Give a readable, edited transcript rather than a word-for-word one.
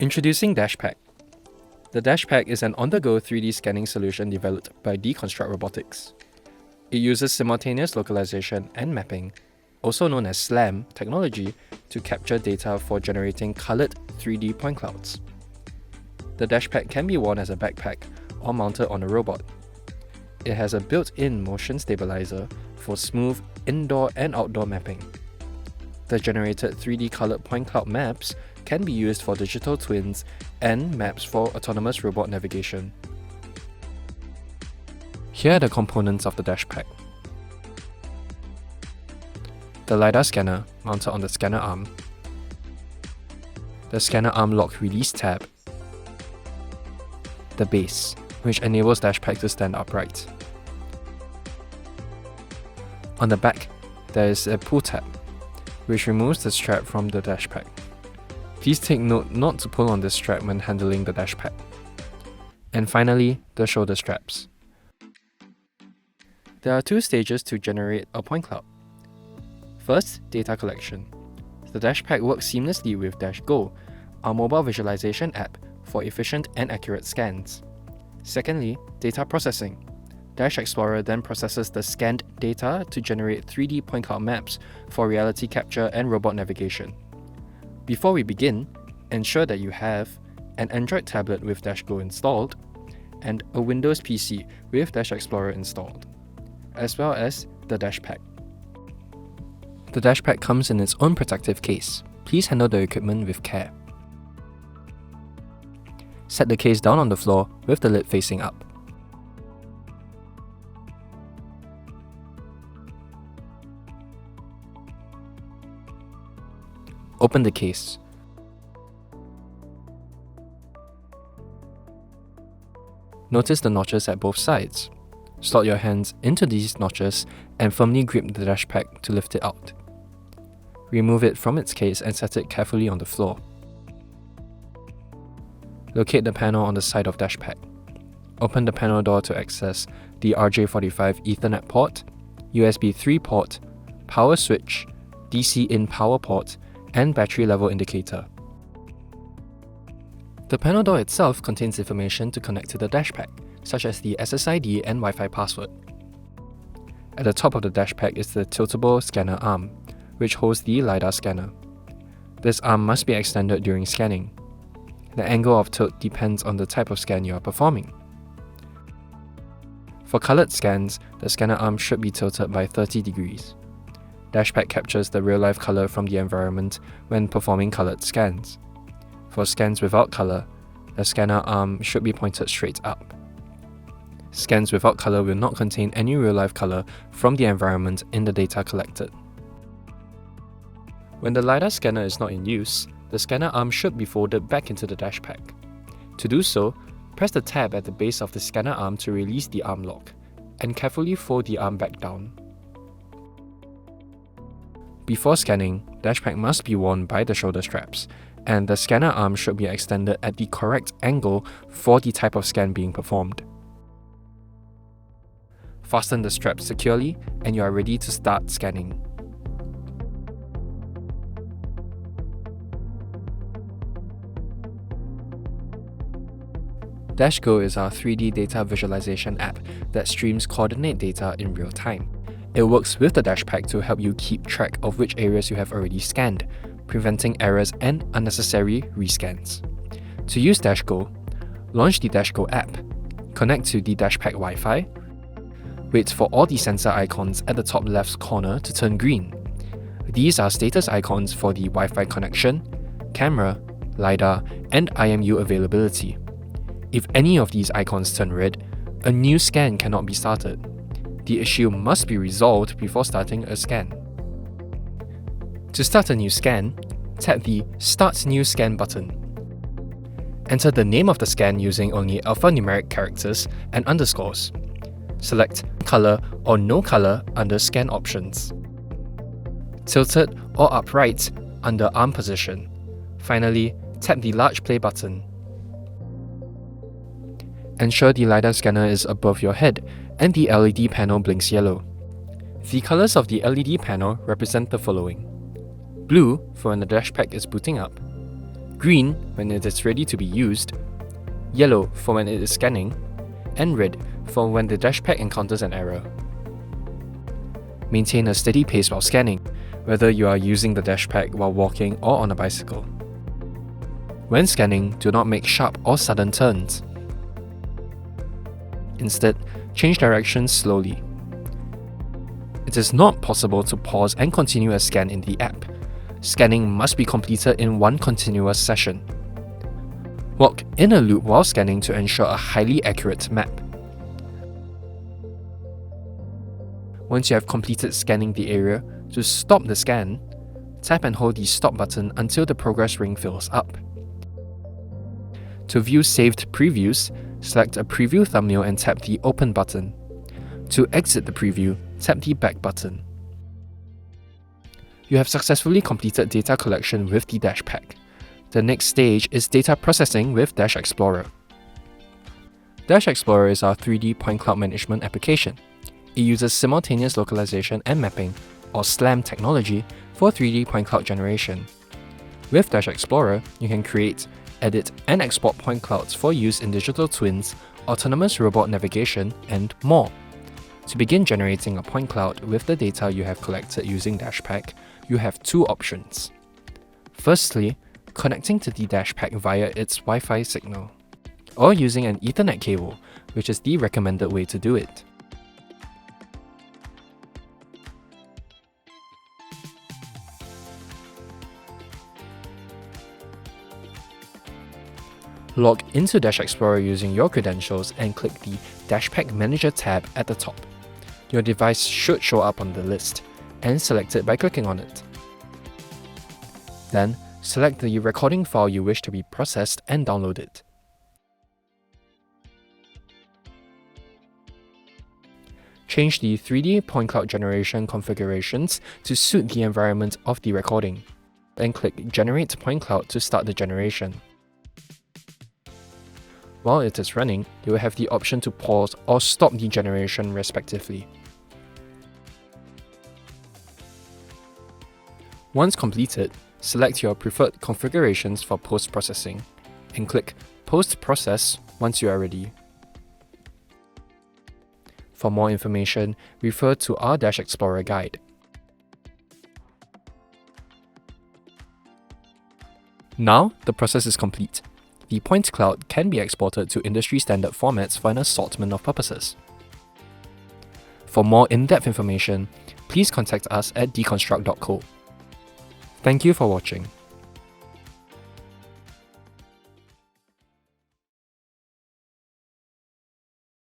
Introducing d.ASH Pack. The d.ASH Pack is an on-the-go 3D scanning solution developed by Deconstruct Robotics. It uses simultaneous localization and mapping, also known as SLAM technology, to capture data for generating colored 3D point clouds. The d.ASH Pack can be worn as a backpack or mounted on a robot. It has a built-in motion stabilizer for smooth indoor and outdoor mapping. The generated 3D colored point cloud maps can be used for digital twins and maps for autonomous robot navigation. Here are the components of the d.ASH Pack. The LiDAR scanner mounted on the scanner arm, the scanner arm lock release tab, the base, which enables d.ASH Pack to stand upright. On the back, there is a pull tab, which removes the strap from the d.ASH Pack. Please take note not to pull on this strap when handling the d.ASH Pack. And finally, the shoulder straps. There are two stages to generate a point cloud. First, data collection. The d.ASH Pack works seamlessly with d.ASH Go, our mobile visualization app for efficient and accurate scans. Secondly, data processing. d.ASH Xplorer then processes the scanned data to generate 3D point cloud maps for reality capture and robot navigation. Before we begin, ensure that you have an Android tablet with d.ASH Go installed and a Windows PC with d.ASH Xplorer installed, as well as the d.ASH Pack. The d.ASH Pack comes in its own protective case. Please handle the equipment with care. Set the case down on the floor with the lid facing up. Open the case. Notice the notches at both sides. Slot your hands into these notches and firmly grip the d.ASH Pack to lift it out. Remove it from its case and set it carefully on the floor. Locate the panel on the side of d.ASH Pack. Open the panel door to access the RJ45 Ethernet port, USB 3 port, power switch, DC in power port, and battery level indicator. The panel door itself contains information to connect to the d.ASH Pack, such as the SSID and Wi-Fi password. At the top of the d.ASH Pack is the tiltable scanner arm, which holds the LiDAR scanner. This arm must be extended during scanning. The angle of tilt depends on the type of scan you are performing. For colored scans, the scanner arm should be tilted by 30 degrees. d.ASH Pack captures the real-life color from the environment when performing colored scans. For scans without color, the scanner arm should be pointed straight up. Scans without color will not contain any real-life color from the environment in the data collected. When the LiDAR scanner is not in use, the scanner arm should be folded back into the d.ASH Pack. To do so, press the tab at the base of the scanner arm to release the arm lock, and carefully fold the arm back down. Before scanning, d.ASH Pack must be worn by the shoulder straps, and the scanner arm should be extended at the correct angle for the type of scan being performed. Fasten the straps securely, and you are ready to start scanning. d.ASH Go is our 3D data visualization app that streams coordinate data in real time. It works with the d.ASH Pack to help you keep track of which areas you have already scanned, preventing errors and unnecessary rescans. To use d.ASH Go, launch the d.ASH Go app, connect to the d.ASH Pack Wi-Fi, wait for all the sensor icons at the top left corner to turn green. These are status icons for the Wi-Fi connection, camera, LiDAR, and IMU availability. If any of these icons turn red, a new scan cannot be started. The issue must be resolved before starting a scan. To start a new scan, tap the Start New Scan button. Enter the name of the scan using only alphanumeric characters and underscores. Select Color or No Color under Scan Options. Tilted or upright under Arm Position. Finally, tap the large play button. Ensure the LiDAR scanner is above your head and the LED panel blinks yellow. The colors of the LED panel represent the following: blue for when the d.ASH Pack is booting up, green when it is ready to be used, yellow for when it is scanning, and red for when the DASH encounters an error. Maintain a steady pace while scanning, whether you are using the DASH while walking or on a bicycle. When scanning, do not make sharp or sudden turns. Instead, change direction slowly. It is not possible to pause and continue a scan in the app. Scanning must be completed in one continuous session. Walk in a loop while scanning to ensure a highly accurate map. Once you have completed scanning the area, to stop the scan, tap and hold the stop button until the progress ring fills up. To view saved previews, select a preview thumbnail and tap the open button. To exit the preview, tap the back button. You have successfully completed data collection with the DASH pack. The next stage is data processing with Xplorer. Xplorer is our 3D point cloud management application. It uses simultaneous localization and mapping, or SLAM technology, for 3D point cloud generation. With Xplorer, you can create, edit, and export point clouds for use in digital twins, autonomous robot navigation, and more. To begin generating a point cloud with the data you have collected using DASH, you have two options. Firstly, connecting to the DASH via its Wi-Fi signal, or using an Ethernet cable, which is the recommended way to do it. Log into Xplorer using your credentials and click the DASH Manager tab at the top. Your device should show up on the list, and select it by clicking on it. Then, select the recording file you wish to be processed and download it. Change the 3D point cloud generation configurations to suit the environment of the recording, and click Generate Point Cloud to start the generation. While it is running, you will have the option to pause or stop the generation respectively. Once completed, select your preferred configurations for post-processing, and click Post-Process once you are ready. For more information, refer to our Xplorer guide. Now, the process is complete. The point cloud can be exported to industry-standard formats for an assortment of purposes. For more in-depth information, please contact us at deconstruct.co. Thank you for watching.